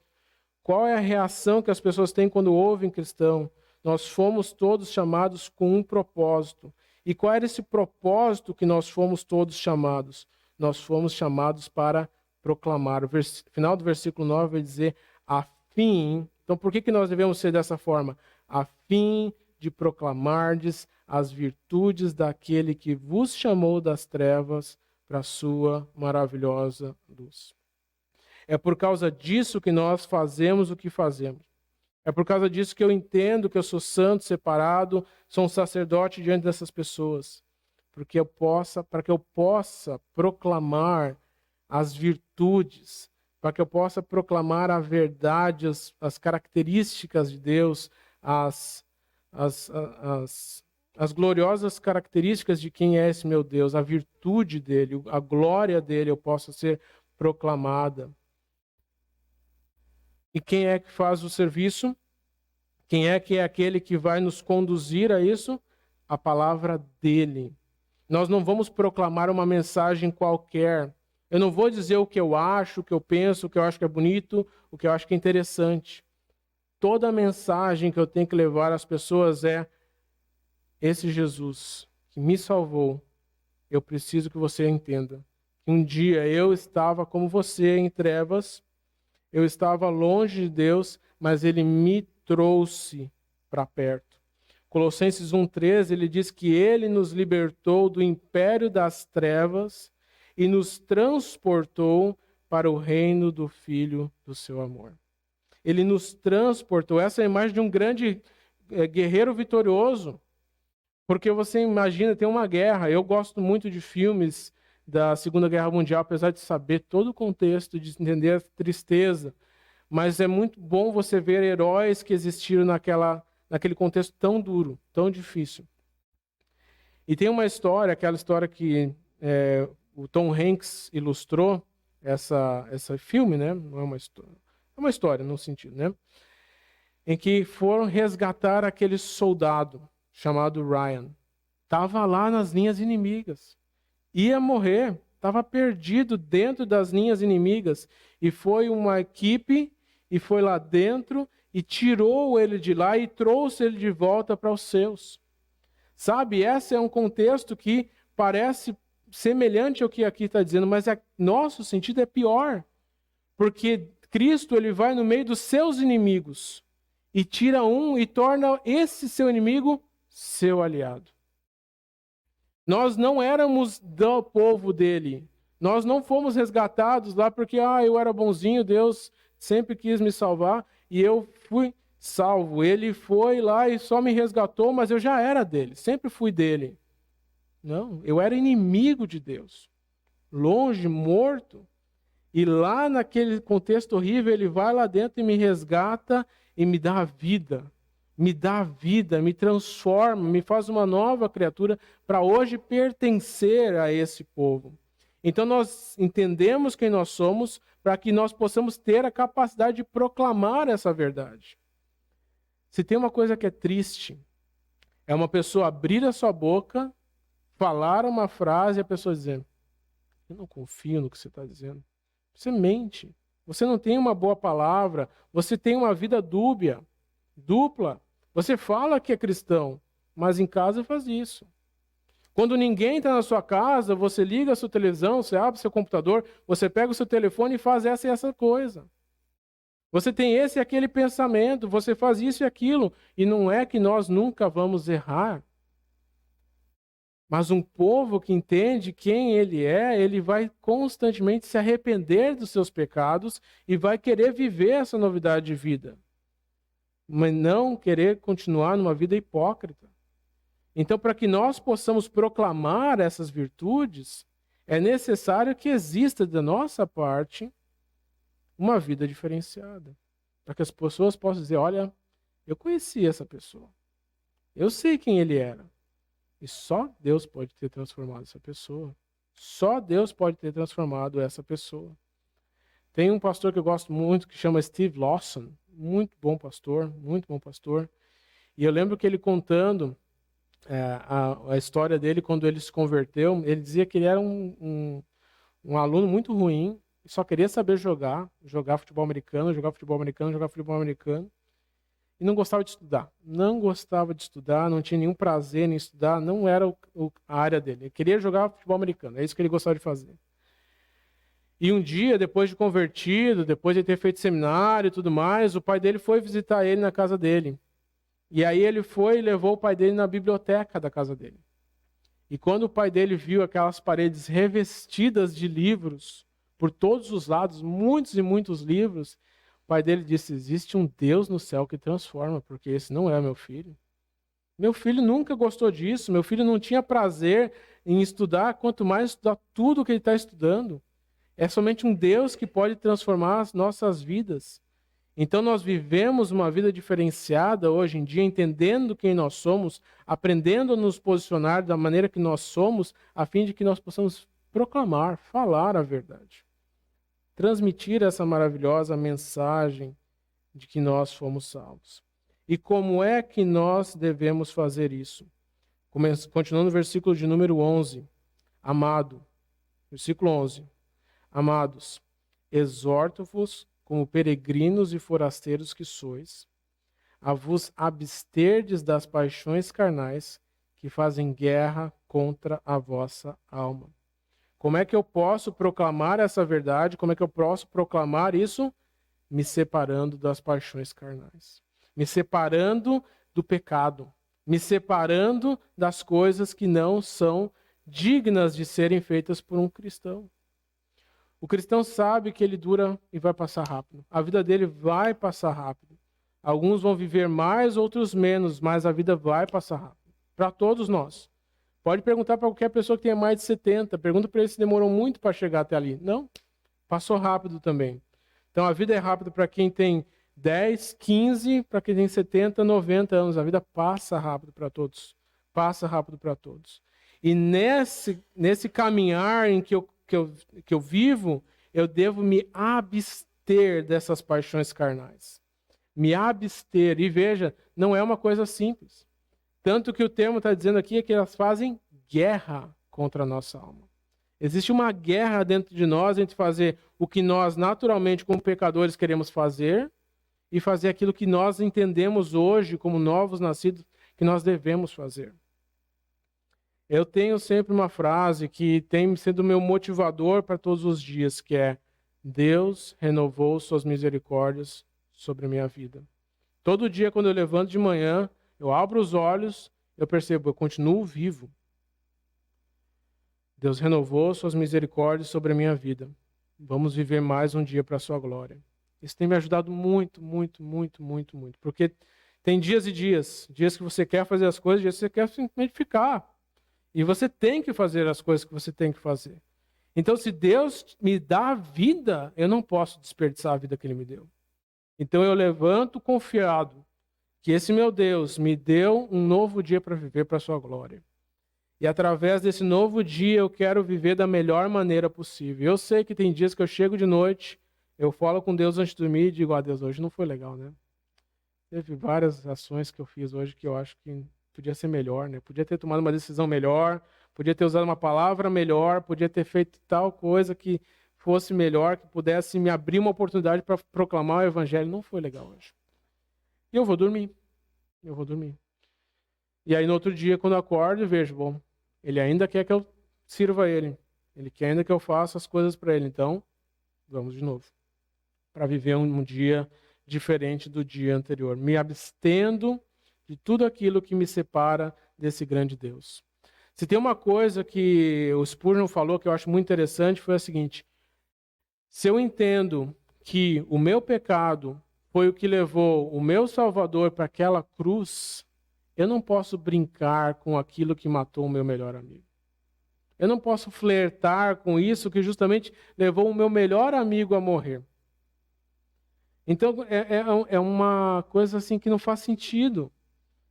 [SPEAKER 1] Qual é a reação que as pessoas têm quando ouvem cristão? Nós fomos todos chamados com um propósito. E qual era esse propósito que nós fomos todos chamados? Nós fomos chamados para proclamar. O final do versículo 9 vai dizer, a fim... Então, por que nós devemos ser dessa forma? A fim de proclamardes as virtudes daquele que vos chamou das trevas para a sua maravilhosa luz. É por causa disso que nós fazemos o que fazemos. É por causa disso que eu entendo que eu sou santo, separado, sou um sacerdote diante dessas pessoas. Para que eu possa proclamar as virtudes, para que eu possa proclamar a verdade, as características de Deus, as gloriosas características de quem é esse meu Deus, a virtude dele, a glória dele, eu possa ser proclamada. E quem é que faz o serviço? Quem é que é aquele que vai nos conduzir a isso? A palavra dele. Nós não vamos proclamar uma mensagem qualquer. Eu não vou dizer o que eu acho, o que eu penso, o que eu acho que é bonito, o que eu acho que é interessante. Toda a mensagem que eu tenho que levar às pessoas é esse Jesus que me salvou. Eu preciso que você entenda. Um dia eu estava como você em trevas, eu estava longe de Deus, mas Ele me trouxe para perto. Colossenses 1,13, ele diz que Ele nos libertou do império das trevas e nos transportou para o reino do Filho do seu amor. Ele nos transportou. Essa é a imagem de um grande guerreiro vitorioso. Porque você imagina, tem uma guerra. Eu gosto muito de filmes da Segunda Guerra Mundial, apesar de saber todo o contexto, de entender a tristeza. Mas é muito bom você ver heróis que existiram naquele contexto tão duro, tão difícil. E tem uma história, aquela história que o Tom Hanks ilustrou, esse filme, né? Não é uma história. É uma história, no sentido, né? Em que foram resgatar aquele soldado chamado Ryan. Estava lá nas linhas inimigas. Ia morrer. Estava perdido dentro das linhas inimigas. E foi uma equipe, e foi lá dentro, e tirou ele de lá e trouxe ele de volta para os seus. Sabe, esse é um contexto que parece semelhante ao que aqui está dizendo, mas nosso sentido é pior. Porque Cristo ele vai no meio dos seus inimigos e tira um e torna esse seu inimigo seu aliado. Nós não éramos do povo dele. Nós não fomos resgatados lá porque eu era bonzinho, Deus sempre quis me salvar e eu fui salvo. Ele foi lá e só me resgatou, mas eu já era dele, sempre fui dele. Não, eu era inimigo de Deus. Longe, morto. E lá naquele contexto horrível, ele vai lá dentro e me resgata e me dá a vida. Me dá a vida, me transforma, me faz uma nova criatura para hoje pertencer a esse povo. Então nós entendemos quem nós somos para que nós possamos ter a capacidade de proclamar essa verdade. Se tem uma coisa que é triste, é uma pessoa abrir a sua boca, falar uma frase e a pessoa dizer, eu não confio no que você está dizendo. Você mente. Você não tem uma boa palavra. Você tem uma vida dúbia, dupla. Você fala que é cristão, mas em casa faz isso. Quando ninguém está na sua casa, você liga a sua televisão, você abre seu computador, você pega o seu telefone e faz essa e essa coisa. Você tem esse e aquele pensamento, você faz isso e aquilo. E não é que nós nunca vamos errar. Mas um povo que entende quem ele é, ele vai constantemente se arrepender dos seus pecados e vai querer viver essa novidade de vida. Mas não querer continuar numa vida hipócrita. Então, para que nós possamos proclamar essas virtudes, é necessário que exista da nossa parte uma vida diferenciada. Para que as pessoas possam dizer, olha, eu conheci essa pessoa. Eu sei quem ele era. E só Deus pode ter transformado essa pessoa. Só Deus pode ter transformado essa pessoa. Tem um pastor que eu gosto muito, que chama Steve Lawson. Muito bom pastor, muito bom pastor. E eu lembro que ele contando a história dele quando ele se converteu, ele dizia que ele era um aluno muito ruim, só queria saber jogar futebol americano, jogar futebol americano, jogar futebol americano. E não gostava de estudar. Não gostava de estudar, não tinha nenhum prazer em estudar, não era a área dele. Ele queria jogar futebol americano, é isso que ele gostava de fazer. E um dia, depois de convertido, depois de ter feito seminário e tudo mais, o pai dele foi visitar ele na casa dele. E aí ele foi e levou o pai dele na biblioteca da casa dele. E quando o pai dele viu aquelas paredes revestidas de livros, por todos os lados, muitos e muitos livros, o pai dele disse, existe um Deus no céu que transforma, porque esse não é meu filho. Meu filho nunca gostou disso, meu filho não tinha prazer em estudar, quanto mais estudar tudo o que ele está estudando. É somente um Deus que pode transformar as nossas vidas. Então nós vivemos uma vida diferenciada hoje em dia, entendendo quem nós somos, aprendendo a nos posicionar da maneira que nós somos, a fim de que nós possamos proclamar, falar a verdade. Transmitir essa maravilhosa mensagem de que nós fomos salvos. E como é que nós devemos fazer isso? Continuando no versículo de número 11. Amado, versículo 11. Amados, exorto-vos como peregrinos e forasteiros que sois, a vos absterdes das paixões carnais que fazem guerra contra a vossa alma. Como é que eu posso proclamar essa verdade? Como é que eu posso proclamar isso? Me separando das paixões carnais. Me separando do pecado. Me separando das coisas que não são dignas de serem feitas por um cristão. O cristão sabe que ele dura e vai passar rápido. A vida dele vai passar rápido. Alguns vão viver mais, outros menos, mas a vida vai passar rápido. Para todos nós. Pode perguntar para qualquer pessoa que tenha mais de 70. Pergunta para ele se demorou muito para chegar até ali. Não, passou rápido também. Então a vida é rápida para quem tem 10, 15, para quem tem 70, 90 anos. A vida passa rápido para todos. Passa rápido para todos. E nesse caminhar em que eu vivo, eu devo me abster dessas paixões carnais. Me abster. E veja, não é uma coisa simples. Tanto que o termo está dizendo aqui é que elas fazem guerra contra a nossa alma. Existe uma guerra dentro de nós entre fazer o que nós naturalmente, como pecadores, queremos fazer e fazer aquilo que nós entendemos hoje, como novos nascidos, que nós devemos fazer. Eu tenho sempre uma frase que tem sido meu motivador para todos os dias, que é: Deus renovou suas misericórdias sobre a minha vida. Todo dia, quando eu levanto de manhã, eu abro os olhos, eu percebo, eu continuo vivo. Deus renovou suas misericórdias sobre a minha vida. Vamos viver mais um dia para a sua glória. Isso tem me ajudado muito, muito, muito, muito, muito. Porque tem dias e dias. Dias que você quer fazer as coisas, dias que você quer simplesmente ficar. E você tem que fazer as coisas que você tem que fazer. Então, se Deus me dá vida, eu não posso desperdiçar a vida que Ele me deu. Então, eu levanto confiado que esse meu Deus me deu um novo dia para viver para a sua glória. E através desse novo dia, eu quero viver da melhor maneira possível. Eu sei que tem dias que eu chego de noite, eu falo com Deus antes de dormir e digo: Deus, hoje não foi legal, né? Teve várias ações que eu fiz hoje que eu acho que podia ser melhor, né? Podia ter tomado uma decisão melhor, podia ter usado uma palavra melhor, podia ter feito tal coisa que fosse melhor, que pudesse me abrir uma oportunidade para proclamar o evangelho. Não foi legal hoje. E eu vou dormir. E aí no outro dia, quando eu acordo, eu vejo, bom, Ele ainda quer que eu sirva a Ele. Ele quer ainda que eu faça as coisas para Ele. Então, vamos de novo. Para viver um dia diferente do dia anterior. Me abstendo de tudo aquilo que me separa desse grande Deus. Se tem uma coisa que o Spurgeon falou que eu acho muito interessante, foi a seguinte: se eu entendo que o meu pecado foi o que levou o meu Salvador para aquela cruz, eu não posso brincar com aquilo que matou o meu melhor amigo. Eu não posso flertar com isso que justamente levou o meu melhor amigo a morrer. Então, é uma coisa assim que não faz sentido.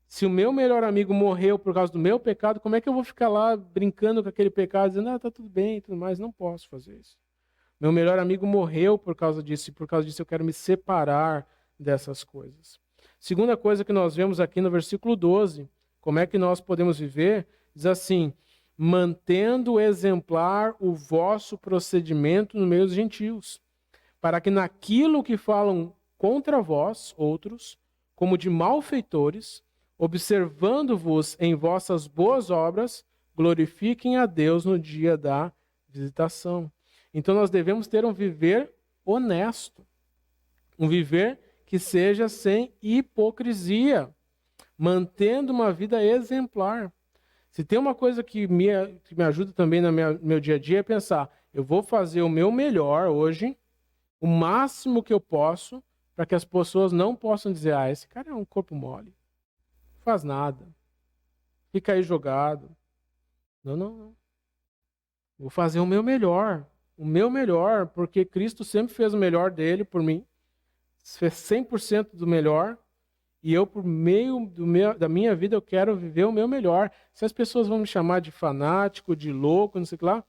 [SPEAKER 1] Se o meu melhor amigo morreu por causa do meu pecado, como é que eu vou ficar lá brincando com aquele pecado, dizendo, tá tudo bem e tudo mais? Não posso fazer isso. Meu melhor amigo morreu por causa disso, e por causa disso eu quero me separar dessas coisas. Segunda coisa que nós vemos aqui no versículo 12, como é que nós podemos viver? Diz assim: mantendo exemplar o vosso procedimento no meio dos gentios, para que naquilo que falam contra vós, outros, como de malfeitores, observando-vos em vossas boas obras, glorifiquem a Deus no dia da visitação. Então nós devemos ter um viver honesto, um viver que seja sem hipocrisia, mantendo uma vida exemplar. Se tem uma coisa que me ajuda também no meu dia a dia é pensar, eu vou fazer o meu melhor hoje, o máximo que eu posso, para que as pessoas não possam dizer, esse cara é um corpo mole, não faz nada, fica aí jogado. Não. Vou fazer o meu melhor, porque Cristo sempre fez o melhor dele por mim, fez 100% do melhor, e eu, por meio da minha vida, eu quero viver o meu melhor. Se as pessoas vão me chamar de fanático, de louco, não sei o que lá,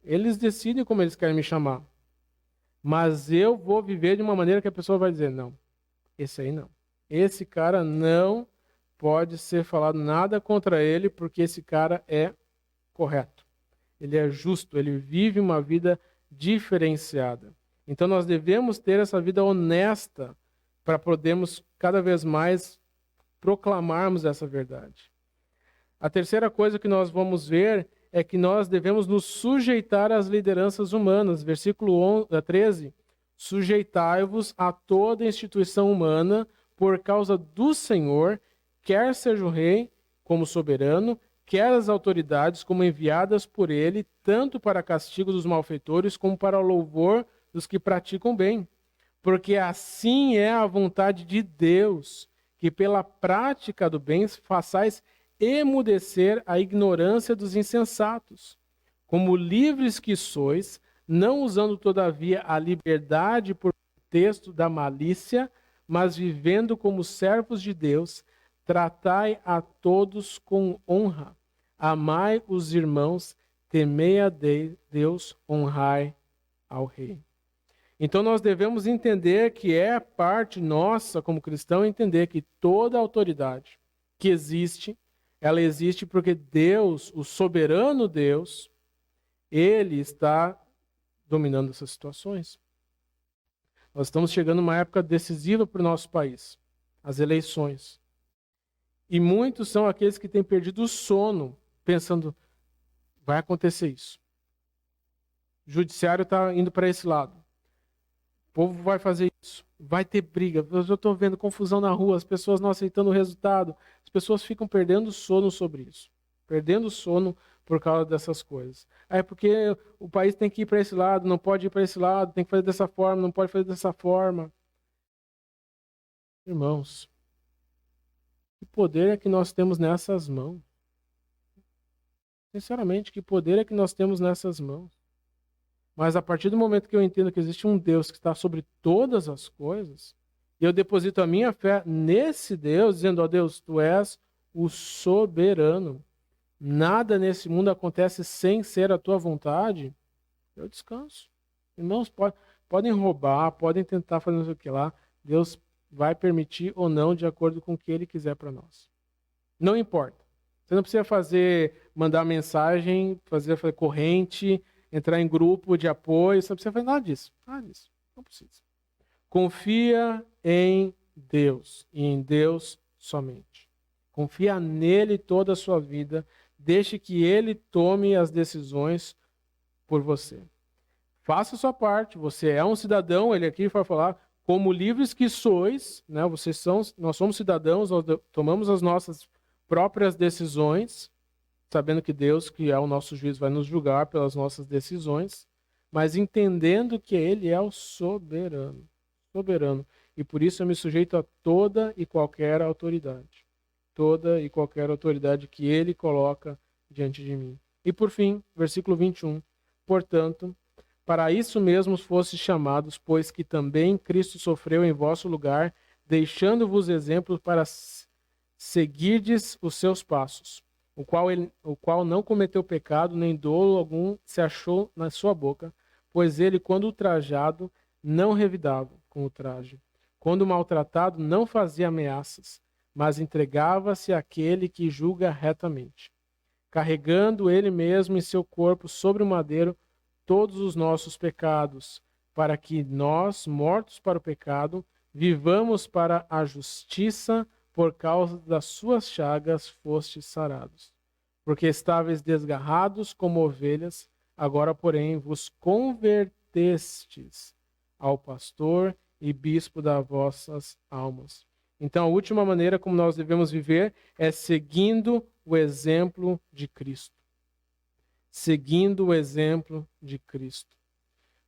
[SPEAKER 1] eles decidem como eles querem me chamar. Mas eu vou viver de uma maneira que a pessoa vai dizer, não, esse aí não. Esse cara não pode ser falado nada contra ele, porque esse cara é correto. Ele é justo, ele vive uma vida diferenciada. Então nós devemos ter essa vida honesta para podermos cada vez mais proclamarmos essa verdade. A terceira coisa que nós vamos ver é que nós devemos nos sujeitar às lideranças humanas. Versículo 13, sujeitai-vos a toda instituição humana por causa do Senhor, quer seja o rei como soberano, quer as autoridades como enviadas por ele, tanto para castigo dos malfeitores como para o louvor dos que praticam bem. Porque assim é a vontade de Deus, que pela prática do bem façais emudecer a ignorância dos insensatos. Como livres que sois, não usando todavia a liberdade por pretexto da malícia, mas vivendo como servos de Deus, tratai a todos com honra. Amai os irmãos, temei a Deus, honrai ao rei. Então nós devemos entender que é parte nossa, como cristão, entender que toda autoridade que existe, ela existe porque Deus, o soberano Deus, Ele está dominando essas situações. Nós estamos chegando numa época decisiva para o nosso país, as eleições. E muitos são aqueles que têm perdido o sono, pensando, vai acontecer isso. O judiciário está indo para esse lado. O povo vai fazer isso. Vai ter briga. Eu estou vendo confusão na rua, as pessoas não aceitando o resultado. As pessoas ficam perdendo sono sobre isso. Perdendo sono por causa dessas coisas. É porque o país tem que ir para esse lado, não pode ir para esse lado, tem que fazer dessa forma, não pode fazer dessa forma. Irmãos, que poder é que nós temos nessas mãos? Sinceramente, que poder é que nós temos nessas mãos? Mas a partir do momento que eu entendo que existe um Deus que está sobre todas as coisas, e eu deposito a minha fé nesse Deus, dizendo, ó Deus, tu és o soberano. Nada nesse mundo acontece sem ser a tua vontade. Eu descanso. Irmãos, podem roubar, podem tentar fazer não sei o que lá. Deus vai permitir ou não, de acordo com o que Ele quiser para nós. Não importa. Você não precisa mandar mensagem, fazer corrente, entrar em grupo de apoio, você não precisa fazer nada disso. Nada disso. Não precisa. Confia em Deus e em Deus somente. Confia nele toda a sua vida, Deixe que ele tome as decisões por você. Faça a sua parte. Você é um cidadão, ele aqui vai falar, como livres que sois, né? Nós somos cidadãos, nós tomamos as nossas próprias decisões, sabendo que Deus, que é o nosso juiz, vai nos julgar pelas nossas decisões, mas entendendo que ele é o soberano. Soberano. E por isso eu me sujeito a toda e qualquer autoridade. Toda e qualquer autoridade que ele coloca diante de mim. E por fim, versículo 21. Portanto, para isso mesmo fostes chamados, pois que também Cristo sofreu em vosso lugar, deixando-vos exemplos para seguirdes os seus passos, o qual não cometeu pecado, nem dolo algum se achou na sua boca, pois ele, quando ultrajado, não revidava com o traje. Quando maltratado, não fazia ameaças, mas entregava-se àquele que julga retamente, carregando ele mesmo em seu corpo sobre o madeiro todos os nossos pecados, para que nós, mortos para o pecado, vivamos para a justiça. Por causa das suas chagas fostes sarados. Porque estáveis desgarrados como ovelhas, agora, porém, vos convertestes ao pastor e bispo das vossas almas. Então, a última maneira como nós devemos viver é seguindo o exemplo de Cristo. Seguindo o exemplo de Cristo.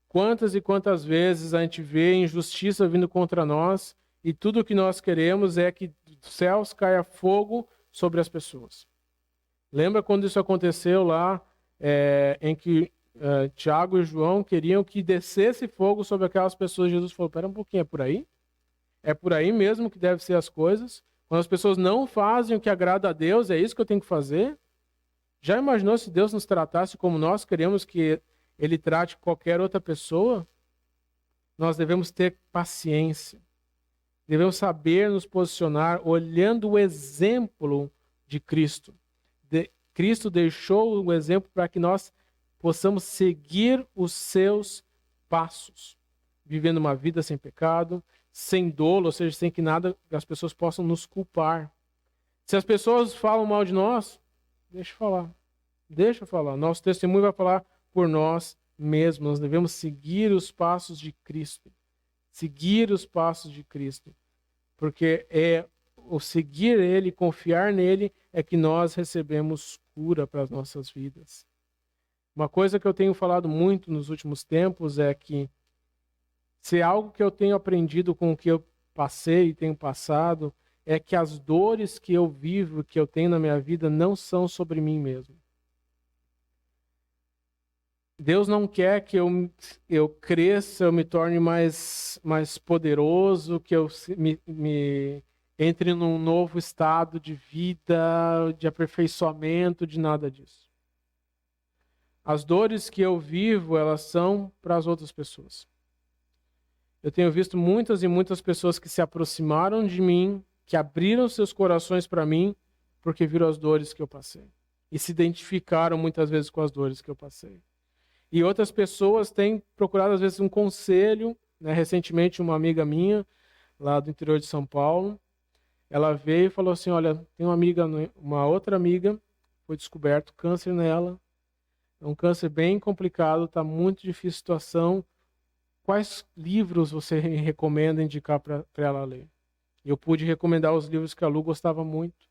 [SPEAKER 1] Quantas e quantas vezes a gente vê injustiça vindo contra nós e tudo o que nós queremos é que dos céus caia fogo sobre as pessoas. Lembra quando isso aconteceu lá, em que Tiago e João queriam que descesse fogo sobre aquelas pessoas? Jesus falou, espera um pouquinho, é por aí? É por aí mesmo que devem ser as coisas? Quando as pessoas não fazem o que agrada a Deus, é isso que eu tenho que fazer? Já imaginou se Deus nos tratasse como nós queremos que Ele trate qualquer outra pessoa? Nós devemos ter paciência. Devemos saber nos posicionar olhando o exemplo de Cristo. Cristo deixou o exemplo para que nós possamos seguir os seus passos, vivendo uma vida sem pecado, sem dolo, ou seja, sem que nada as pessoas possam nos culpar. Se as pessoas falam mal de nós, deixa falar. Deixa falar. Nosso testemunho vai falar por nós mesmos. Nós devemos seguir os passos de Cristo. Seguir os passos de Cristo. Porque é o seguir Ele, confiar nele, é que nós recebemos cura para as nossas vidas. Uma coisa que eu tenho falado muito nos últimos tempos é que se é algo que eu tenho aprendido com o que eu passei e tenho passado, é que as dores que eu vivo, que eu tenho na minha vida, não são sobre mim mesmo. Deus não quer que eu cresça, eu me torne mais poderoso, que eu me entre num novo estado de vida, de aperfeiçoamento, de nada disso. As dores que eu vivo, elas são para as outras pessoas. Eu tenho visto muitas e muitas pessoas que se aproximaram de mim, que abriram seus corações para mim, porque viram as dores que eu passei. E se identificaram muitas vezes com as dores que eu passei. E outras pessoas têm procurado, às vezes, um conselho. Né? Recentemente, uma amiga minha, lá do interior de São Paulo, ela veio e falou assim, olha, tem uma outra amiga, foi descoberto câncer nela. É um câncer bem complicado, está muito difícil a situação. Quais livros você recomenda indicar para ela ler? Eu pude recomendar os livros que a Lu gostava muito.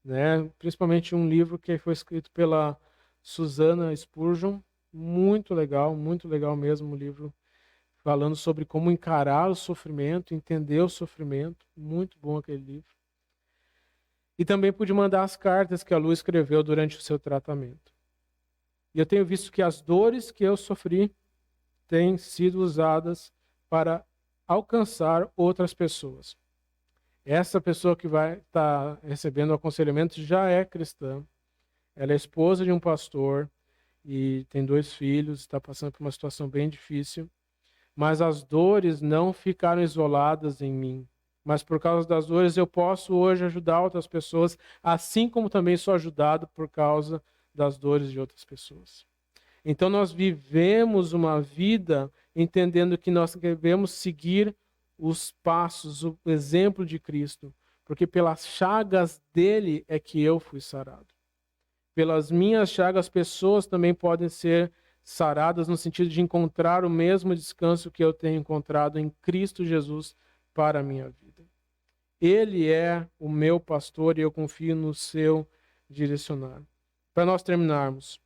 [SPEAKER 1] Né? Principalmente um livro que foi escrito pela Susana Spurgeon. Muito legal mesmo o livro, falando sobre como encarar o sofrimento, entender o sofrimento. Muito bom aquele livro. E também pude mandar as cartas que a Lu escreveu durante o seu tratamento. E eu tenho visto que as dores que eu sofri têm sido usadas para alcançar outras pessoas. Essa pessoa que vai estar recebendo o aconselhamento já é cristã. Ela é esposa de um pastor e tem 2 filhos, está passando por uma situação bem difícil. Mas as dores não ficaram isoladas em mim. Mas por causa das dores eu posso hoje ajudar outras pessoas, assim como também sou ajudado por causa das dores de outras pessoas. Então nós vivemos uma vida entendendo que nós devemos seguir os passos, o exemplo de Cristo, porque pelas chagas dele é que eu fui sarado. Pelas minhas chagas, pessoas também podem ser saradas no sentido de encontrar o mesmo descanso que eu tenho encontrado em Cristo Jesus para a minha vida. Ele é o meu pastor e eu confio no seu direcionar. Para nós terminarmos,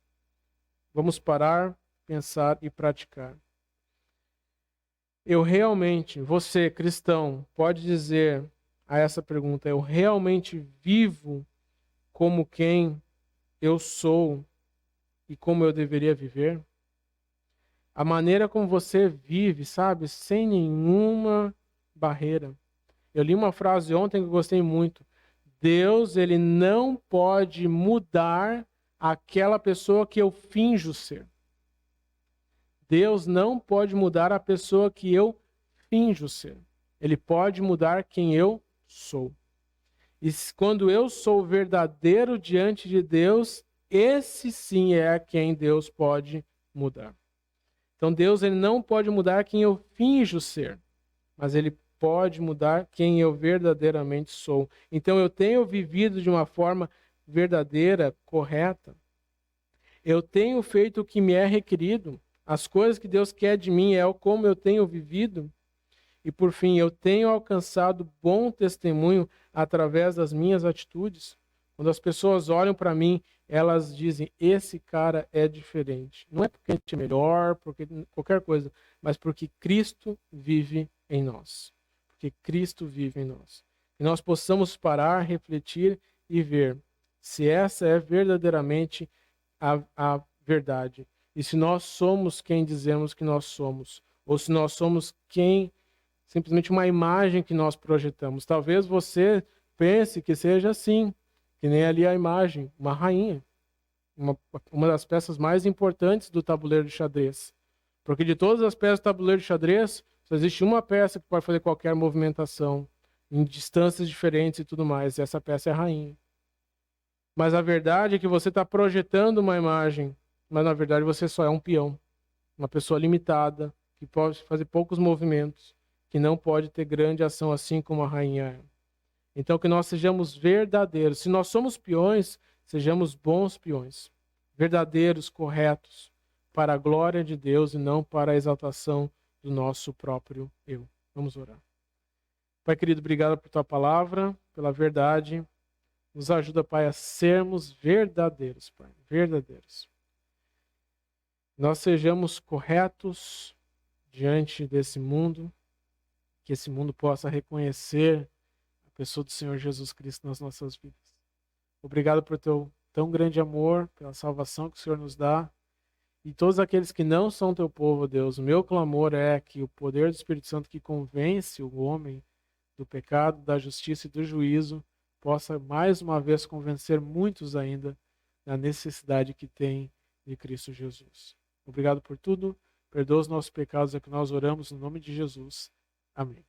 [SPEAKER 1] vamos parar, pensar e praticar. Eu realmente, você cristão, pode dizer a essa pergunta, eu realmente vivo como quem eu sou e como eu deveria viver? A maneira como você vive, sabe, sem nenhuma barreira. Eu li uma frase ontem que eu gostei muito. Deus, ele não pode mudar aquela pessoa que eu finjo ser. Deus não pode mudar a pessoa que eu finjo ser. Ele pode mudar quem eu sou. E quando eu sou verdadeiro diante de Deus, esse sim é quem Deus pode mudar. Então Deus, ele não pode mudar quem eu finjo ser, mas ele pode mudar quem eu verdadeiramente sou. Então eu tenho vivido de uma forma verdadeira, correta. Eu tenho feito o que me é requerido. As coisas que Deus quer de mim é como eu tenho vivido. E por fim, eu tenho alcançado bom testemunho através das minhas atitudes. Quando as pessoas olham para mim, elas dizem, esse cara é diferente. Não é porque a gente é melhor, porque qualquer coisa, mas porque Cristo vive em nós. Porque Cristo vive em nós. E nós possamos parar, refletir e ver se essa é verdadeiramente a verdade. E se nós somos quem dizemos que nós somos, ou se nós somos quem, simplesmente uma imagem que nós projetamos. Talvez você pense que seja assim, que nem ali a imagem, uma rainha, uma das peças mais importantes do tabuleiro de xadrez. Porque de todas as peças do tabuleiro de xadrez, só existe uma peça que pode fazer qualquer movimentação, em distâncias diferentes e tudo mais, e essa peça é a rainha. Mas a verdade é que você está projetando uma imagem, mas na verdade você só é um peão. Uma pessoa limitada, que pode fazer poucos movimentos, que não pode ter grande ação assim como a rainha é. Então que nós sejamos verdadeiros. Se nós somos peões, sejamos bons peões. Verdadeiros, corretos, para a glória de Deus e não para a exaltação do nosso próprio eu. Vamos orar. Pai querido, obrigado por tua palavra, pela verdade. Nos ajuda, Pai, a sermos verdadeiros, Pai, verdadeiros. Nós sejamos corretos diante desse mundo, que esse mundo possa reconhecer a pessoa do Senhor Jesus Cristo nas nossas vidas. Obrigado por teu tão grande amor, pela salvação que o Senhor nos dá. E todos aqueles que não são teu povo, Deus, o meu clamor é que o poder do Espírito Santo que convence o homem do pecado, da justiça e do juízo possa mais uma vez convencer muitos ainda da necessidade que tem de Cristo Jesus. Obrigado por tudo. Perdoa os nossos pecados, é que nós oramos no nome de Jesus. Amém.